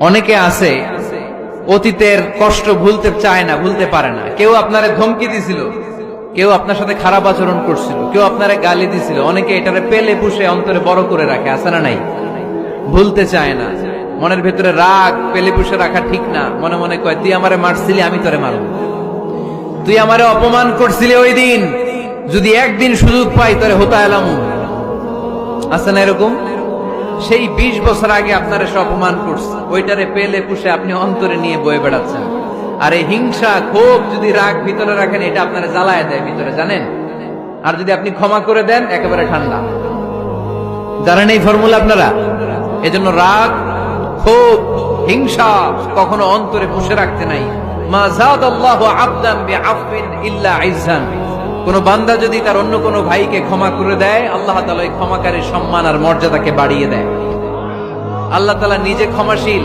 অনেকে আছে অতীতের কষ্ট ভুলতে চায় না, ভুলতে পারে না। কেউ আপনারে ধমকি দিছিল, কেউ আপনার সাথে খারাপ আচরণ করছিল, কেউ আপনারে গালি দিছিল, অনেকে এটারে পেলে পুষে অন্তরে বড় করে রাখে, আছে না নাই? ভুলতে চায় না। মনের ভেতরে রাগ পেলে পুষে রাখা ঠিক না। মনে মনে কয়, তুই আমারে মারছিলি, আমি তোরে মারব। তুই আমারে অপমান করছিলি ওই দিন, যদি একদিন সুযোগ পাই তোরে হতা এলাম। আছে না এরকম? সেই 20 বছর আগে আপনারা সব অপমান করছে, ওইটারে পেলে পুষে আপনি অন্তরে নিয়ে বয়ে বেড়াচ্ছেন। আর এই হিংসা ক্ষোভ যদি রাগ ভিতরে রাখেন, এটা আপনারা জ্বালায় দেয় ভিতরে, জানেন? আর যদি আপনি ক্ষমা করে দেন, একেবারে ঠান্ডা। জানেন এই ফর্মুলা আপনারা? এজন্য রাগ, ক্ষোভ, হিংসা কখনো অন্তরে পুষে রাখতে নাই। মা যাদাল্লাহু আবদান বিআফবিন ইল্লা ইজ্জান। কোন বান্দা যদি তার অন্য কোন ভাইকে ক্ষমা করে দেয়, আল্লাহ তাআলা এই ক্ষমাকারীর সম্মান আর মর্যাদাকে বাড়িয়ে দেয়। আল্লাহ তাআলা নিজে ক্ষমাশীল।